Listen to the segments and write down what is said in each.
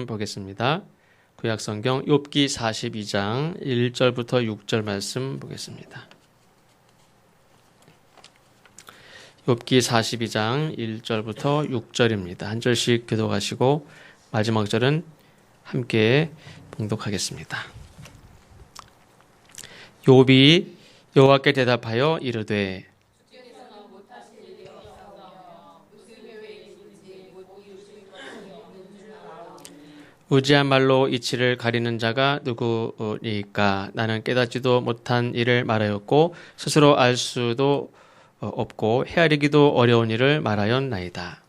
보겠습니다. 구약성경 욥기 42장 1절부터 6절 말씀 보겠습니다. 욥기 42장 1절부터 6절입니다. 한 절씩 교독하시고 마지막 절은 함께 봉독하겠습니다. 욥이 여호와께 대답하여 이르되 무지한 말로 이치를 가리는 자가 누구니까? 나는 깨닫지도 못한 일을 말하였고 스스로 알 수도 없고 헤아리기도 어려운 일을 말하였나이다.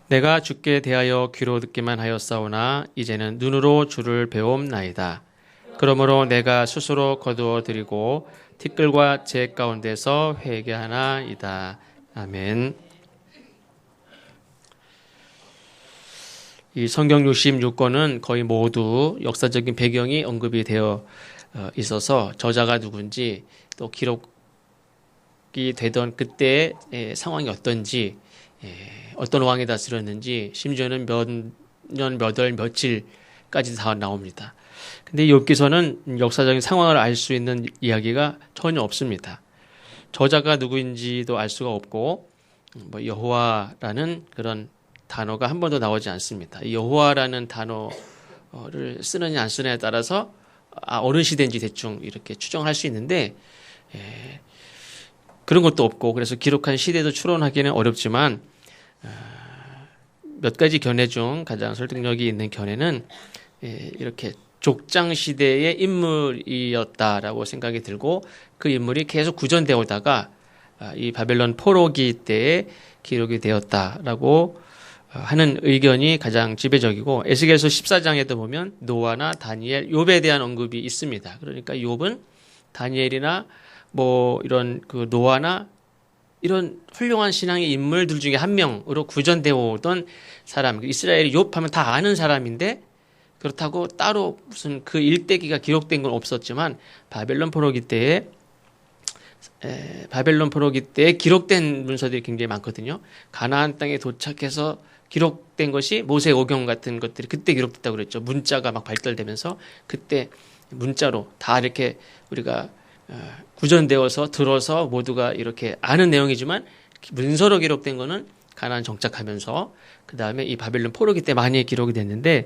내가 주께 대하여 귀로 듣기만 하였사오나 이제는 눈으로 주를 배움나이다. 그러므로 내가 스스로 거두어 드리고 티끌과 재 가운데서 회개하나이다. 아멘. 이 성경 66권은 거의 모두 역사적인 배경이 언급이 되어 있어서 저자가 누군지 또 기록이 되던 그때의 상황이 어떤지 어떤 왕이 다스렸는지 심지어는 몇 년, 몇 월, 며칠까지 다 나옵니다. 근데 욥기서는 역사적인 상황을 알 수 있는 이야기가 전혀 없습니다. 저자가 누구인지도 알 수가 없고 여호와라는 그런 단어가 한 번도 나오지 않습니다. 이 여호와라는 단어를 쓰느냐 안 쓰느냐에 따라서 어느 시대인지 대충 이렇게 추정할 수 있는데 그런 것도 없고 그래서 기록한 시대도 추론하기는 어렵지만 몇 가지 견해 중 가장 설득력이 있는 견해는 이렇게 족장 시대의 인물이었다라고 생각이 들고 그 인물이 계속 구전되어 오다가 이 바벨론 포로기 때에 기록이 되었다라고 하는 의견이 가장 지배적이고 에스겔서 14장에도 보면 노아나 다니엘, 욥에 대한 언급이 있습니다. 그러니까 욥은 다니엘이나 이런 그 노아나 이런 훌륭한 신앙의 인물들 중에 한 명으로 구전되어 오던 사람, 이스라엘이 욥하면 다 아는 사람인데 그렇다고 따로 무슨 그 일대기가 기록된 건 없었지만 바벨론 포로기 때에 기록된 문서들이 굉장히 많거든요. 가나안 땅에 도착해서 기록된 것이 모세 오경 같은 것들이 그때 기록됐다고 그랬죠. 문자가 막 발달되면서 그때 문자로 다 이렇게 우리가 구전되어서 들어서 모두가 이렇게 아는 내용이지만 문서로 기록된 거는 가나안 정착하면서 그 다음에 이 바벨론 포로기 때 많이 기록이 됐는데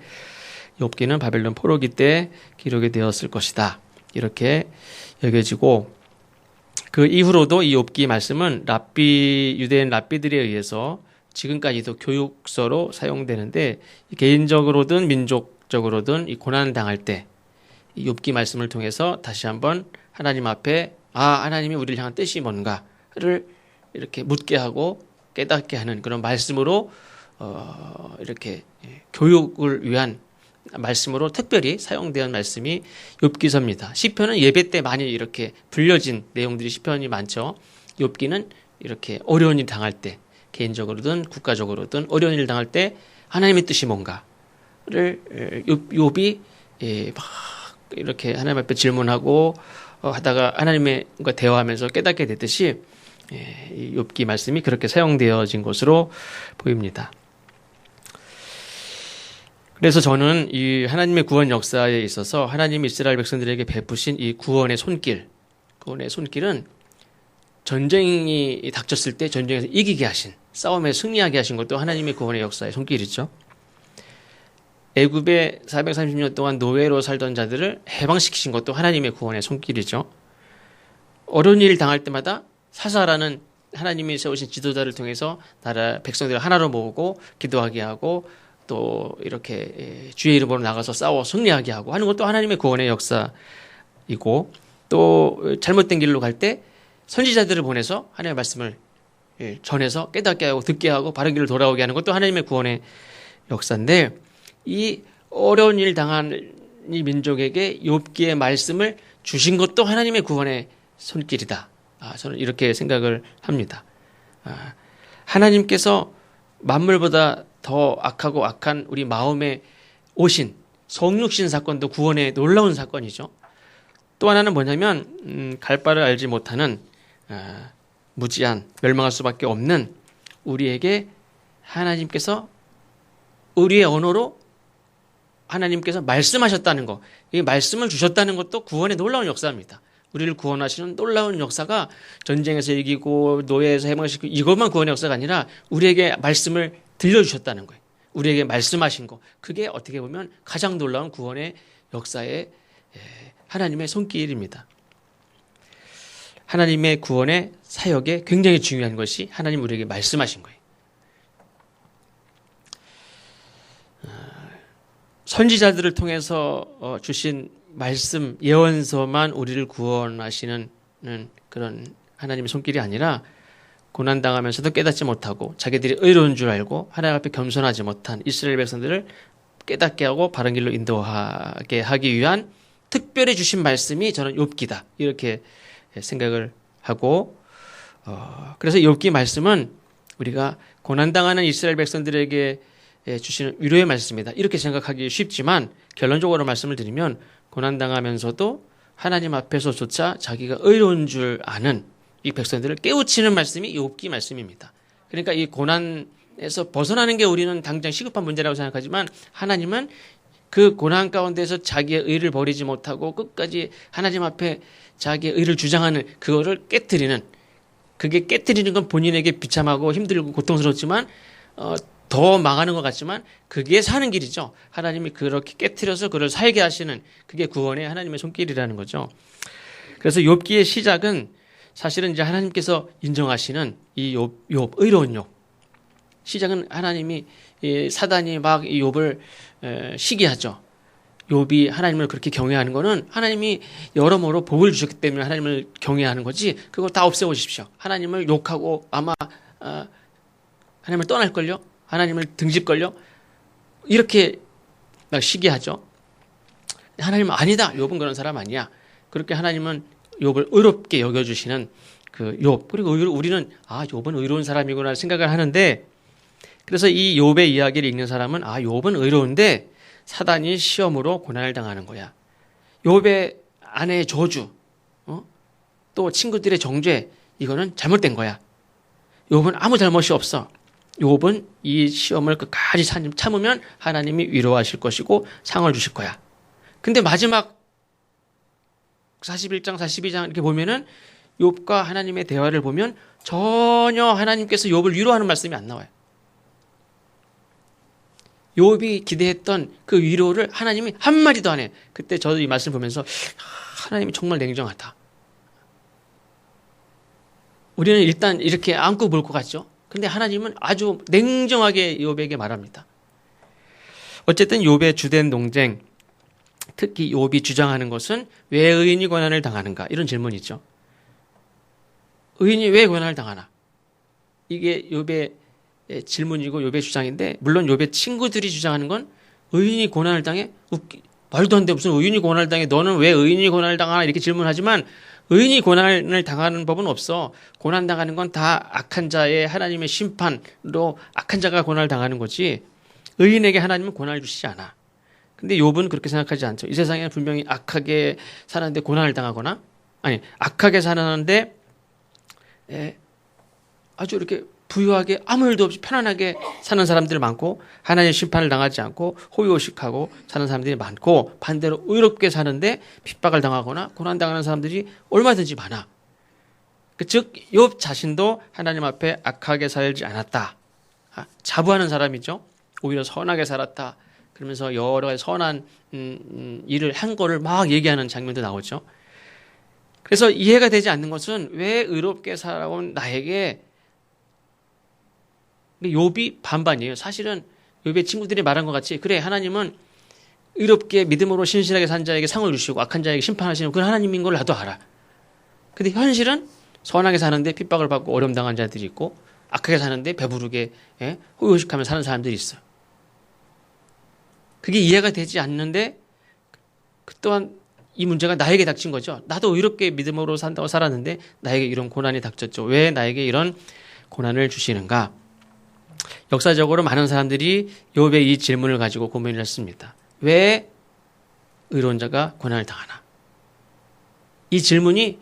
욥기는 바벨론 포로기 때 기록이 되었을 것이다. 이렇게 여겨지고 그 이후로도 이 욥기 말씀은 유대인 랍비들에 의해서 지금까지도 교육서로 사용되는데 개인적으로든 민족적으로든 이 고난 당할 때 이 욥기 말씀을 통해서 다시 한번 하나님 앞에 하나님이 우리를 향한 뜻이 뭔가를 이렇게 묻게 하고 깨닫게 하는 그런 말씀으로 이렇게 교육을 위한 말씀으로 특별히 사용된 말씀이 욥기서입니다. 시편은 예배 때 많이 이렇게 불려진 내용들이 시편이 많죠. 욥기는 이렇게 어려운 일 당할 때 개인적으로든 국가적으로든 어려운 일 당할 때 하나님의 뜻이 뭔가를 욥이 막 이렇게 하나님 앞에 질문하고 하다가 하나님과 대화하면서 깨닫게 됐듯이 이 욥기 말씀이 그렇게 사용되어진 것으로 보입니다. 그래서 저는 이 하나님의 구원 역사에 있어서 하나님이 이스라엘 백성들에게 베푸신 이 구원의 손길은 전쟁이 닥쳤을 때 전쟁에서 이기게 하신, 싸움에 승리하게 하신 것도 하나님의 구원의 역사의 손길이죠. 애굽에 430년 동안 노예로 살던 자들을 해방시키신 것도 하나님의 구원의 손길이죠. 어려운 일 당할 때마다 사사라는 하나님이 세우신 지도자를 통해서 나라 백성들을 하나로 모으고 기도하게 하고 또 이렇게 주의 이름으로 나가서 싸워 승리하게 하고 하는 것도 하나님의 구원의 역사이고 또 잘못된 길로 갈 때 선지자들을 보내서 하나님의 말씀을 전해서 깨닫게 하고 듣게 하고 바른 길로 돌아오게 하는 것도 하나님의 구원의 역사인데 이 어려운 일 당한 이 민족에게 욥기의 말씀을 주신 것도 하나님의 구원의 손길이다. 저는 이렇게 생각을 합니다. 하나님께서 만물보다 더 악하고 악한 우리 마음에 오신 성육신 사건도 구원의 놀라운 사건이죠. 또 하나는 뭐냐면 갈 바를 알지 못하는 무지한 멸망할 수밖에 없는 우리에게 하나님께서 우리의 언어로 하나님께서 말씀하셨다는 것, 이 말씀을 주셨다는 것도 구원의 놀라운 역사입니다. 우리를 구원하시는 놀라운 역사가 전쟁에서 이기고 노예에서 해방시키고 이것만 구원의 역사가 아니라 우리에게 말씀을 들려주셨다는 거예요. 우리에게 말씀하신 것, 그게 어떻게 보면 가장 놀라운 구원의 역사의 하나님의 손길입니다. 하나님의 구원의 사역에 굉장히 중요한 것이 하나님 우리에게 말씀하신 거예요. 선지자들을 통해서 주신 말씀, 예언서만 우리를 구원하시는 그런 하나님의 손길이 아니라 고난당하면서도 깨닫지 못하고 자기들이 의로운 줄 알고 하나님 앞에 겸손하지 못한 이스라엘 백성들을 깨닫게 하고 바른 길로 인도하게 하기 위한 특별히 주신 말씀이 저는 욥기다, 이렇게 생각을 하고, 그래서 욥기 말씀은 우리가 고난당하는 이스라엘 백성들에게 주시는 위로의 말씀이다, 이렇게 생각하기 쉽지만 결론적으로 말씀을 드리면 고난당하면서도 하나님 앞에서조차 자기가 의로운 줄 아는 이 백성들을 깨우치는 말씀이 욥기 말씀입니다. 그러니까 이 고난에서 벗어나는 게 우리는 당장 시급한 문제라고 생각하지만 하나님은 그 고난 가운데서 자기의 의를 버리지 못하고 끝까지 하나님 앞에 자기의 의를 주장하는 그거를 깨트리는, 그게 깨트리는 건 본인에게 비참하고 힘들고 고통스럽지만 더 망하는 것 같지만 그게 사는 길이죠. 하나님이 그렇게 깨트려서 그를 살게 하시는, 그게 구원의 하나님의 손길이라는 거죠. 그래서 욥기의 시작은 사실은 이제 하나님께서 인정하시는 이 욥, 의로운 욥. 시작은 하나님이 사단이 막 이 욥을 시기하죠. 욥이 하나님을 그렇게 경외하는 거는 하나님이 여러모로 복을 주셨기 때문에 하나님을 경외하는 거지, 그걸 다 없애오십시오. 하나님을 욕하고 아마 하나님을 떠날걸요? 하나님을 등질걸요? 이렇게 막 시기하죠. 하나님은 아니다, 욥은 그런 사람 아니야. 그렇게 하나님은 욥을 의롭게 여겨주시는 그 욥. 그리고 우리는 욥은 의로운 사람이구나 생각을 하는데, 그래서 이 욥의 이야기를 읽는 사람은 욥은 의로운데 사단이 시험으로 고난을 당하는 거야. 욥의 아내의 저주, 또 친구들의 정죄, 이거는 잘못된 거야. 욥은 아무 잘못이 없어. 욥은 이 시험을 끝까지 참으면 하나님이 위로하실 것이고 상을 주실 거야. 근데 마지막 41장, 42장 이렇게 보면은 욥과 하나님의 대화를 보면 전혀 하나님께서 욥을 위로하는 말씀이 안 나와요. 욥이 기대했던 그 위로를 하나님이 한마디도 안 해. 그때 저도 이 말씀을 보면서 하나님이 정말 냉정하다. 우리는 일단 이렇게 안고 볼 것 같죠. 근데 하나님은 아주 냉정하게 욥에게 말합니다. 어쨌든 욥의 주된 논쟁, 특히 욥이 주장하는 것은 왜 의인이 고난을 당하는가, 이런 질문이죠. 의인이 왜 고난을 당하나? 이게 욥의 질문이고 욥의 주장인데, 물론 욥의 친구들이 주장하는 건 의인이 고난을 당해? 말도 안 돼, 무슨 의인이 고난을 당해? 너는 왜 의인이 고난을 당하나? 이렇게 질문하지만 의인이 고난을 당하는 법은 없어. 고난 당하는 건 다 악한 자의 하나님의 심판으로 악한 자가 고난을 당하는 거지, 의인에게 하나님은 고난을 주시지 않아. 근데 욥은 그렇게 생각하지 않죠. 이 세상에 분명히 악하게 사는데 고난을 당하거나, 아니 악하게 사는데 아주 이렇게 부유하게 아무 일도 없이 편안하게 사는 사람들이 많고, 하나님의 심판을 당하지 않고 호의호식하고 사는 사람들이 많고, 반대로 의롭게 사는데 핍박을 당하거나 고난당하는 사람들이 얼마든지 많아. 즉 욥 자신도 하나님 앞에 악하게 살지 않았다, 자부하는 사람이죠. 오히려 선하게 살았다 그러면서 여러 가지 선한 일을 한 거를 막 얘기하는 장면도 나오죠. 그래서 이해가 되지 않는 것은 왜 의롭게 살아온 나에게, 욥이 반반이에요. 사실은 욥의 친구들이 말한 것 같이, 그래 하나님은 의롭게 믿음으로 신실하게 산 자에게 상을 주시고 악한 자에게 심판하시는 그런 하나님인 걸 나도 알아. 근데 현실은 선하게 사는데 핍박을 받고 어려움 당한 자들이 있고, 악하게 사는데 배부르게 호의호식하며 사는 사람들이 있어요. 그게 이해가 되지 않는데, 그 또한 이 문제가 나에게 닥친 거죠. 나도 의롭게 믿음으로 산다고 살았는데 나에게 이런 고난이 닥쳤죠. 왜 나에게 이런 고난을 주시는가? 역사적으로 많은 사람들이 욥의 이 질문을 가지고 고민을 했습니다. 왜 의로운 자가 고난을 당하나? 이 질문이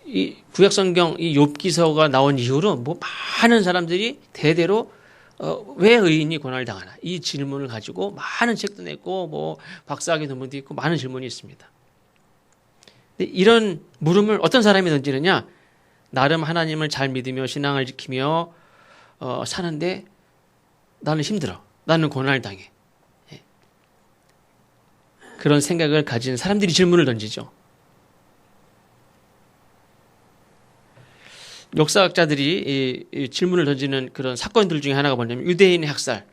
이 구약 성경 이 욥기서가 나온 이후로 뭐 많은 사람들이 대대로 왜 의인이 고난을 당하나 이 질문을 가지고 많은 책도 냈고 뭐 박사학위 논문도 있고 많은 질문이 있습니다. 근데 이런 물음을 어떤 사람이 던지느냐? 나름 하나님을 잘 믿으며 신앙을 지키며 사는데 나는 힘들어. 나는 고난을 당해. 예. 그런 생각을 가진 사람들이 질문을 던지죠. 역사학자들이 이 질문을 던지는 그런 사건들 중에 하나가 뭐냐면 유대인의 학살.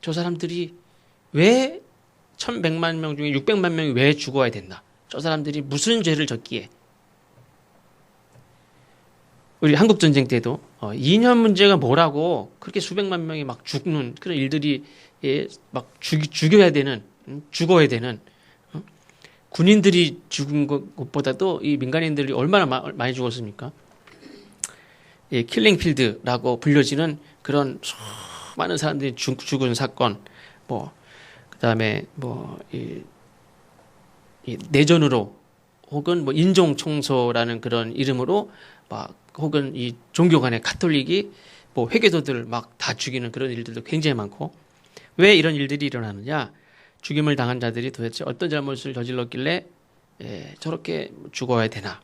저 사람들이 왜 1100만 명 중에 600만 명이 왜 죽어야 된다. 저 사람들이 무슨 죄를 졌기에. 우리 한국전쟁 때도 이념 문제가 뭐라고 그렇게 수백만 명이 막 죽는 그런 일들이 막 죽여야 되는 죽어야 되는 군인들이 죽은 것보다도 이 민간인들이 얼마나 많이 죽었습니까? 킬링필드라고 불려지는 그런 많은 사람들이 죽은 사건, 그다음에 이 내전으로 혹은 인종 청소라는 그런 이름으로 막 혹은 이 종교 간의 가톨릭이 회교도들 막 다 죽이는 그런 일들도 굉장히 많고 왜 이런 일들이 일어나느냐? 죽임을 당한 자들이 도대체 어떤 잘못을 저질렀길래 저렇게 죽어야 되나?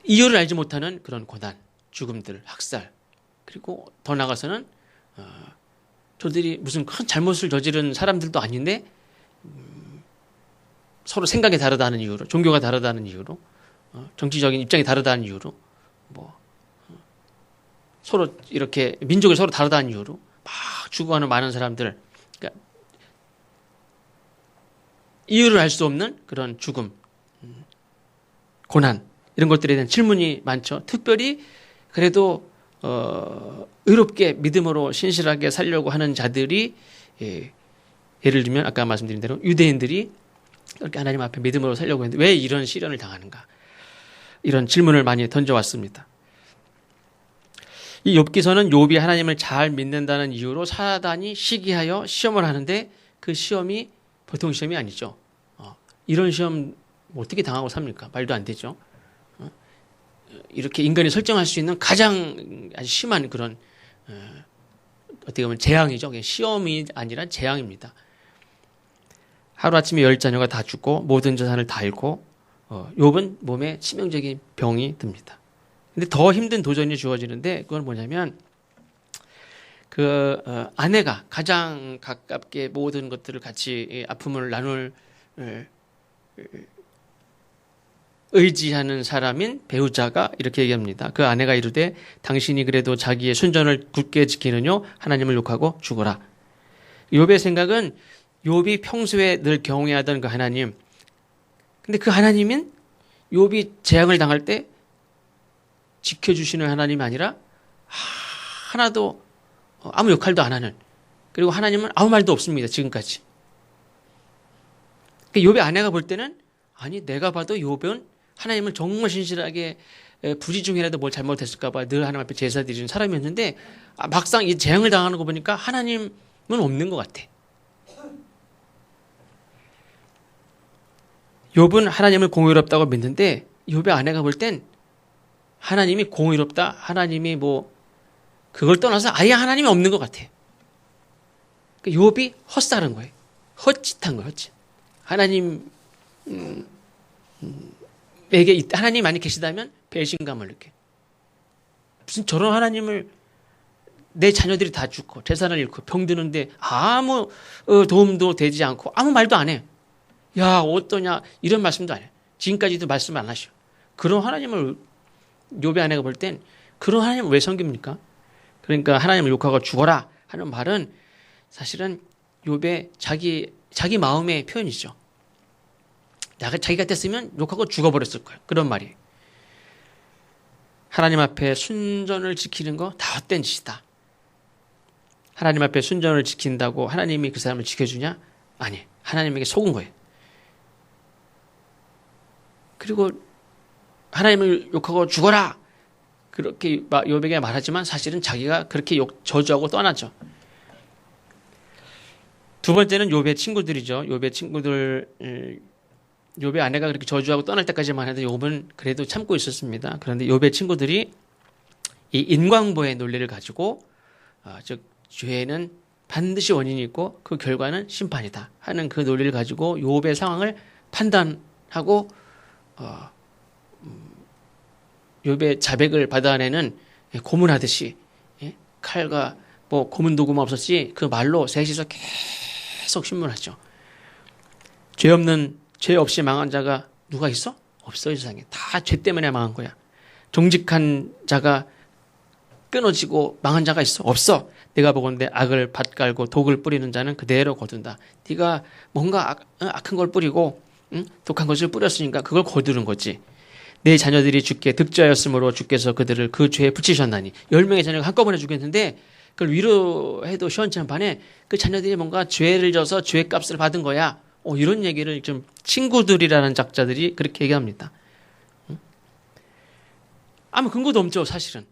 이유를 알지 못하는 그런 고난, 죽음들, 학살, 그리고 더 나아가서는 저들이 무슨 큰 잘못을 저지른 사람들도 아닌데 서로 생각이 다르다는 이유로, 종교가 다르다는 이유로, 정치적인 입장이 다르다는 이유로, 서로 이렇게 민족이 서로 다르다는 이유로 막 죽어가는 많은 사람들, 그러니까 이유를 알 수 없는 그런 죽음, 고난 이런 것들에 대한 질문이 많죠. 특별히 그래도 의롭게 믿음으로 신실하게 살려고 하는 자들이 예를 들면 아까 말씀드린 대로 유대인들이 이렇게 하나님 앞에 믿음으로 살려고 했는데 왜 이런 시련을 당하는가? 이런 질문을 많이 던져왔습니다. 이 욥기서는 욥이 하나님을 잘 믿는다는 이유로 사단이 시기하여 시험을 하는데 그 시험이 보통 시험이 아니죠. 이런 시험 어떻게 당하고 삽니까? 말도 안 되죠. 이렇게 인간이 설정할 수 있는 가장 아주 심한 그런 어떻게 보면 재앙이죠. 시험이 아니라 재앙입니다. 하루아침에 10자녀가 다 죽고 모든 재산을 다 잃고 욥은 몸에 치명적인 병이 듭니다. 근데 더 힘든 도전이 주어지는데 그건 뭐냐면 아내가 가장 가깝게 모든 것들을 같이 아픔을 나눌 의지하는 사람인 배우자가 이렇게 얘기합니다. 그 아내가 이르되 당신이 그래도 자기의 순전을 굳게 지키느뇨 하나님을 욕하고 죽어라. 욥의 생각은 욥이 평소에 늘 경외하던 그 하나님, 근데 그 하나님은 욥이 재앙을 당할 때 지켜주시는 하나님이 아니라 하나도 아무 역할도 안 하는, 그리고 하나님은 아무 말도 없습니다. 지금까지. 욥의 아내가 볼 때는 아니 내가 봐도 욥은 하나님을 정말 신실하게 불의 중이라도 뭘 잘못했을까 봐 늘 하나님 앞에 제사 드리는 사람이었는데 막상 이 재앙을 당하는 거 보니까 하나님은 없는 것 같아. 욥은 하나님을 공의롭다고 믿는데 욥의 아내가 볼 땐 하나님이 공의롭다, 하나님이 그걸 떠나서 아예 하나님이 없는 것 같아. 욥이 헛살은 거예요. 헛짓한 거예요. 헛짓. 하나님에게 하나님이 많이 계시다면 배신감을 느껴. 무슨 저런 하나님을 내 자녀들이 다 죽고 재산을 잃고 병드는데 아무 도움도 되지 않고 아무 말도 안 해. 야 어떠냐 이런 말씀도 안 해. 지금까지도 말씀 안 하셔. 그런 하나님을 욥의 아내가 볼 땐 그런 하나님을 왜 섬깁니까? 그러니까 하나님을 욕하고 죽어라 하는 말은 사실은 욥의 자기 마음의 표현이죠. 자기 같았으면 욕하고 죽어버렸을 거예요. 그런 말이. 하나님 앞에 순전을 지키는 거 다 헛된 짓이다. 하나님 앞에 순전을 지킨다고 하나님이 그 사람을 지켜주냐? 아니, 하나님에게 속은 거예요. 그리고 하나님을 욕하고 죽어라! 그렇게 욥에게 말하지만 사실은 자기가 그렇게 저주하고 떠나죠. 두 번째는 욥의 친구들이죠. 욥의 친구들 욥의 아내가 그렇게 저주하고 떠날 때까지만 해도 욥은 그래도 참고 있었습니다. 그런데 욥의 친구들이 이 인광보의 논리를 가지고 즉 죄는 반드시 원인이 있고 그 결과는 심판이다 하는 그 논리를 가지고 욥의 상황을 판단하고 욥의 자백을 받아내는 고문하듯이 칼과 뭐 고문 도구만 없었지 그 말로 셋이서 계속 신문하죠. 죄 없이 망한 자가 누가 있어? 없어. 이 세상에 다 죄 때문에 망한 거야. 정직한 자가 끊어지고 망한 자가 있어? 없어. 내가 보건대 악을 밭갈고 독을 뿌리는 자는 그대로 거둔다. 네가 뭔가 악한 걸 뿌리고 독한 것을 뿌렸으니까 그걸 거두는 거지. 내 자녀들이 주께 득죄하였으므로 주께서 그들을 그 죄에 붙이셨나니 10명의 자녀가 한꺼번에 죽였는데 그걸 위로해도 시원치 않은 반에 그 자녀들이 뭔가 죄를 져서 죄값을 받은 거야. 이런 얘기를 좀 친구들이라는 작자들이 그렇게 얘기합니다. 아무 근거도 없죠, 사실은.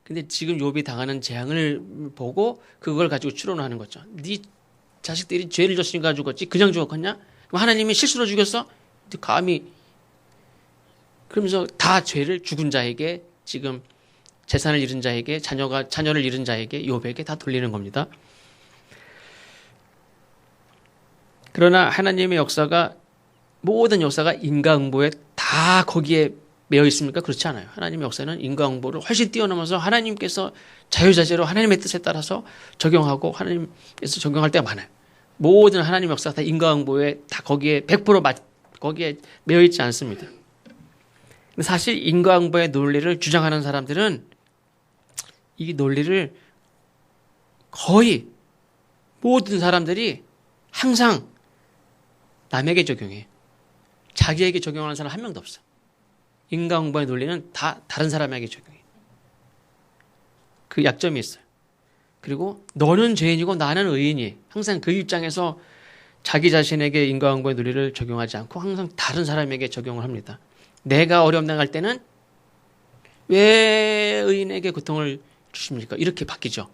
근데 지금 욥이 당하는 재앙을 보고 그걸 가지고 추론하는 거죠. 네 자식들이 죄를 졌으니까 죽었지 그냥 죽었겠냐? 하나님이 실수로 죽였어? 감히 그러면서 다 죄를 죽은 자에게 지금 재산을 잃은 자에게 자녀를 잃은 자에게 욥에게 다 돌리는 겁니다. 그러나 하나님의 역사가 모든 역사가 인과응보에 다 거기에 매여 있습니까? 그렇지 않아요. 하나님의 역사는 인과응보를 훨씬 뛰어넘어서 하나님께서 자유자재로 하나님의 뜻에 따라서 적용하고 하나님께서 적용할 때가 많아요. 모든 하나님의 역사가 다 인과응보에 다 거기에 100% 거기에 매여 있지 않습니다. 근데 사실 인과응보의 논리를 주장하는 사람들은 이 논리를 거의 모든 사람들이 항상 남에게 적용해요. 자기에게 적용하는 사람 한 명도 없어. 인과응보의 논리는 다 다른 사람에게 적용해요. 그 약점이 있어요. 그리고 너는 죄인이고 나는 의인이 항상 그 입장에서 자기 자신에게 인과응보의 논리를 적용하지 않고 항상 다른 사람에게 적용을 합니다. 내가 어려움 당할 때는 왜 의인에게 고통을 주십니까? 이렇게 바뀌죠.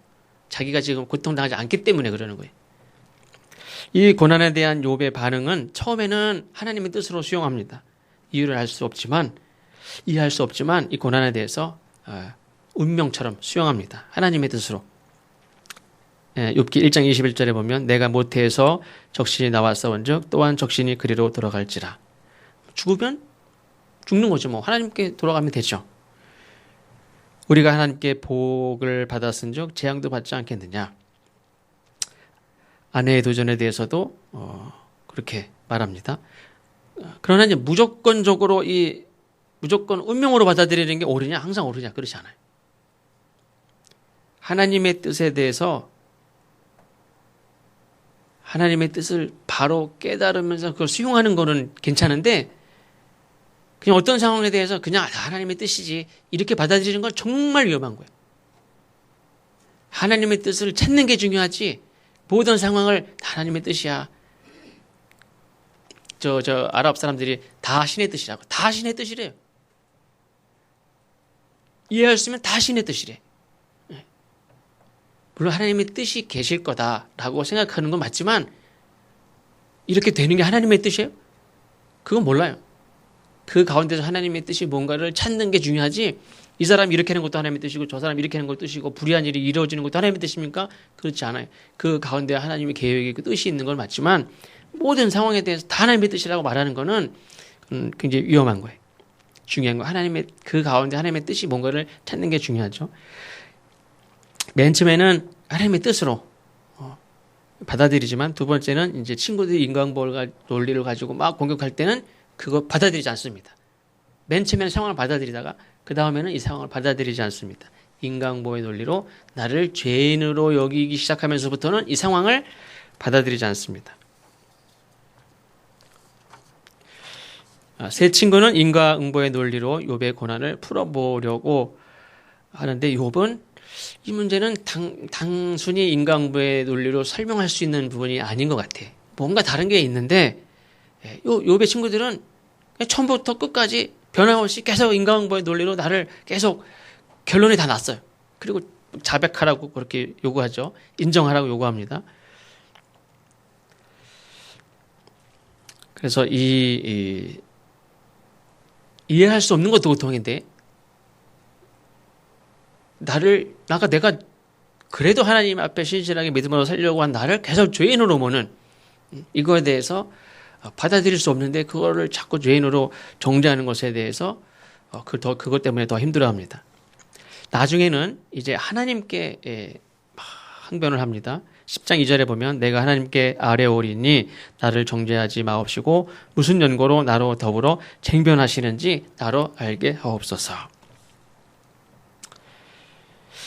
자기가 지금 고통당하지 않기 때문에 그러는 거예요. 이 고난에 대한 욥의 반응은 처음에는 하나님의 뜻으로 수용합니다. 이해할 수 없지만 이 고난에 대해서 운명처럼 수용합니다. 하나님의 뜻으로. 욥기 1장 21절에 보면 내가 모태에서 적신이 나왔사온즉 또한 적신이 그리로 돌아갈지라. 죽으면 죽는 거죠. 뭐 하나님께 돌아가면 되죠. 우리가 하나님께 복을 받았은즉 재앙도 받지 않겠느냐. 아내의 도전에 대해서도 그렇게 말합니다. 그러나 이제 무조건 운명으로 받아들이는 게 옳으냐? 항상 옳으냐? 그렇지 않아요. 하나님의 뜻에 대해서 하나님의 뜻을 바로 깨달으면서 그걸 수용하는 거는 괜찮은데 그냥 어떤 상황에 대해서 그냥 하나님의 뜻이지 이렇게 받아들이는 건 정말 위험한 거예요. 하나님의 뜻을 찾는 게 중요하지 모든 상황을 하나님의 뜻이야. 저 아랍 사람들이 다 신의 뜻이라고. 다 신의 뜻이래요. 이해할 수 있으면 다 신의 뜻이래. 물론 하나님의 뜻이 계실 거다라고 생각하는 건 맞지만 이렇게 되는 게 하나님의 뜻이에요? 그건 몰라요. 그 가운데서 하나님의 뜻이 뭔가를 찾는 게 중요하지 이 사람이 이렇게 하는 것도 하나님의 뜻이고 저 사람이 이렇게 하는 것도 뜻이고 불의한 일이 이루어지는 것도 하나님의 뜻입니까? 그렇지 않아요. 그 가운데 하나님의 계획이 그 뜻이 있는 건 맞지만 모든 상황에 대해서 다 하나님의 뜻이라고 말하는 거는 굉장히 위험한 거예요. 중요한 거 그 가운데 하나님의 뜻이 뭔가를 찾는 게 중요하죠. 맨 처음에는 하나님의 뜻으로 받아들이지만 두 번째는 이제 친구들이 인과응보 논리를 가지고 막 공격할 때는 그거 받아들이지 않습니다. 맨 처음에는 상황을 받아들이다가 그 다음에는 이 상황을 받아들이지 않습니다. 인과응보의 논리로 나를 죄인으로 여기기 시작하면서부터는 이 상황을 받아들이지 않습니다. 세 친구는 인과응보의 논리로 욥의 고난을 풀어보려고 하는데 욥은 이 문제는 단순히 인과응보의 논리로 설명할 수 있는 부분이 아닌 것 같아. 뭔가 다른 게 있는데 욥의 친구들은 처음부터 끝까지 변함없이 계속 인과응보의 논리로 나를 계속 결론이 다 났어요. 그리고 자백하라고 그렇게 요구하죠. 인정하라고 요구합니다. 그래서 이해할 수 없는 것도 고통인데 내가 그래도 하나님 앞에 신실하게 믿음으로 살려고 한 나를 계속 죄인으로 보는 이거에 대해서 받아들일 수 없는데 그거를 자꾸 죄인으로 정죄하는 것에 대해서 그것 때문에 더 힘들어합니다. 나중에는 이제 하나님께 항변을 합니다. 10장 2절에 보면 내가 하나님께 아뢰오리니 나를 정죄하지 마옵시고 무슨 연고로 나로 더불어 쟁변하시는지 나로 알게 하옵소서.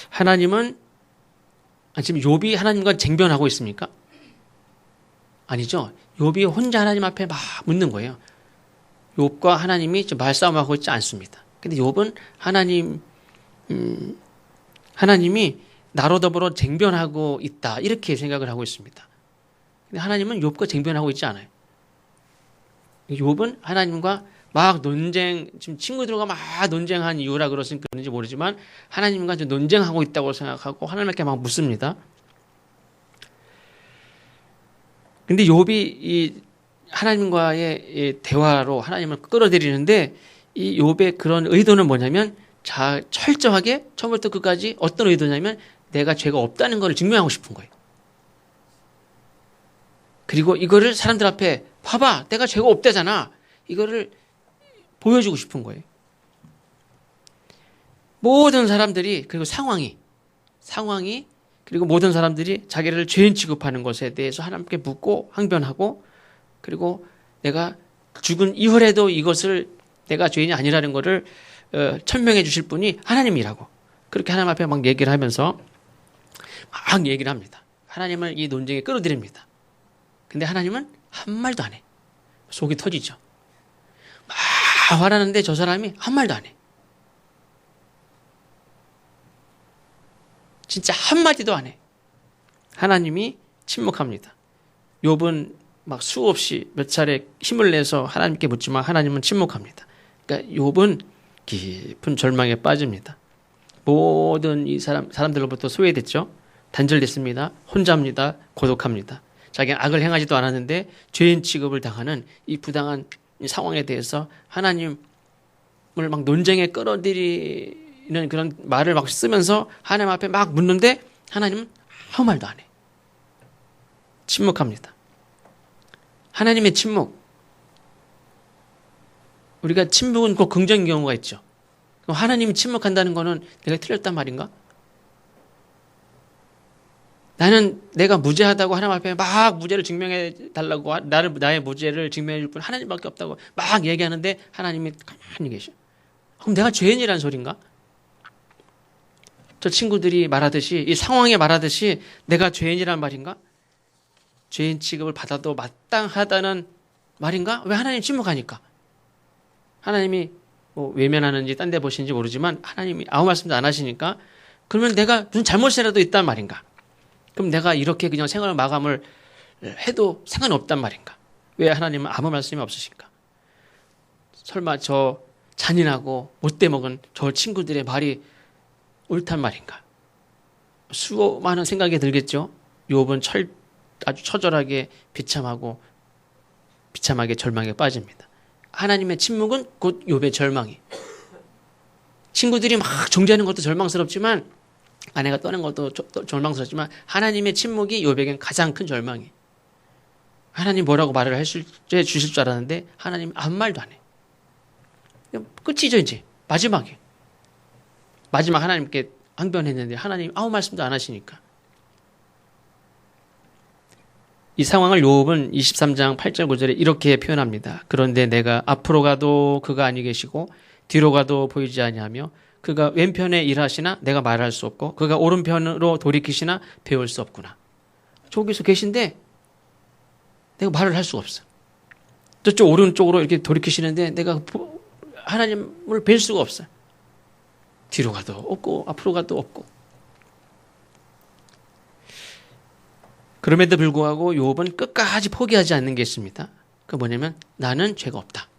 하나님은 지금 욥이 하나님과 쟁변하고 있습니까? 아니죠. 욥이 혼자 하나님 앞에 막 묻는 거예요. 욥과 하나님이 말싸움하고 있지 않습니다. 근데 욥은 하나님이 나로 더불어 쟁변하고 있다 이렇게 생각을 하고 있습니다. 근데 하나님은 욥과 쟁변하고 있지 않아요. 욥은 하나님과 막 지금 친구들과 막 논쟁한 이유라 그런지 모르지만 하나님과 좀 논쟁하고 있다고 생각하고 하나님께 막 묻습니다. 근데 욥이 이 하나님과의 대화로 하나님을 끌어들이는데 이 욥의 그런 의도는 뭐냐면 철저하게 처음부터 끝까지 어떤 의도냐면 내가 죄가 없다는 걸 증명하고 싶은 거예요. 그리고 이거를 사람들 앞에 봐봐 내가 죄가 없다잖아 이거를 보여주고 싶은 거예요. 모든 사람들이 그리고 상황이 그리고 모든 사람들이 자기를 죄인 취급하는 것에 대해서 하나님께 묻고 항변하고 그리고 내가 죽은 이후에도 이것을 내가 죄인이 아니라는 것을 천명해 주실 분이 하나님이라고 그렇게 하나님 앞에 막 얘기를 하면서 막 얘기를 합니다. 하나님을 이 논쟁에 끌어들입니다. 근데 하나님은 한 말도 안 해. 속이 터지죠. 막 화나는데 저 사람이 한 말도 안 해. 진짜 한마디도 안 해. 하나님이 침묵합니다. 욥은 막 수없이 몇 차례 힘을 내서 하나님께 묻지만 하나님은 침묵합니다. 그러니까 욥은 깊은 절망에 빠집니다. 모든 이 사람들로부터 소외됐죠. 단절됐습니다. 혼자입니다. 고독합니다. 자기는 악을 행하지도 않았는데 죄인 취급을 당하는 이 부당한 상황에 대해서 하나님을 막 논쟁에 끌어들이는 그런 말을 막 쓰면서 하나님 앞에 막 묻는데 하나님은 아무 말도 안 해. 침묵합니다. 하나님의 침묵. 우리가 침묵은 꼭 긍정적인 경우가 있죠. 그럼 하나님이 침묵한다는 거는 내가 틀렸단 말인가? 나는 내가 무죄하다고 하나님 앞에 막 무죄를 증명해 달라고 나의 무죄를 증명해 줄 분 하나님밖에 없다고 막 얘기하는데 하나님이 가만히 계셔. 그럼 내가 죄인이라는 소린가? 저 친구들이 말하듯이 이 상황에 말하듯이 내가 죄인이란 말인가? 죄인 취급을 받아도 마땅하다는 말인가? 왜 하나님 침묵하니까? 하나님이 뭐 외면하는지 딴 데 보시는지 모르지만 하나님이 아무 말씀도 안 하시니까 그러면 내가 무슨 잘못이라도 있단 말인가? 그럼 내가 이렇게 그냥 생활 마감을 해도 상관없단 말인가? 왜 하나님은 아무 말씀이 없으신가? 설마 저 잔인하고 못돼 먹은 저 친구들의 말이 옳단 말인가? 수많은 생각이 들겠죠? 욥은 아주 처절하게 비참하게 절망에 빠집니다. 하나님의 침묵은 곧 욥의 절망이. 친구들이 막 정죄하는 것도 절망스럽지만 아내가 떠난 것도 절망스럽지만 하나님의 침묵이 욥에겐 가장 큰 절망이. 하나님 뭐라고 말을 해주실 줄 알았는데 하나님 아무 말도 안 해. 끝이죠 이제 마지막 하나님께 항변했는데 하나님 아무 말씀도 안 하시니까. 이 상황을 욥은 23장 8절 9절에 이렇게 표현합니다. 그런데 내가 앞으로 가도 그가 아니 계시고 뒤로 가도 보이지 아니하며 그가 왼편에 일하시나 내가 말할 수 없고 그가 오른편으로 돌이키시나 배울 수 없구나. 저기서 계신데 내가 말을 할 수가 없어. 저쪽 오른쪽으로 이렇게 돌이키시는데 내가 하나님을 뵐 수가 없어. 뒤로 가도 없고 앞으로 가도 없고. 그럼에도 불구하고 욥은 끝까지 포기하지 않는 게 있습니다. 그 뭐냐면 나는 죄가 없다.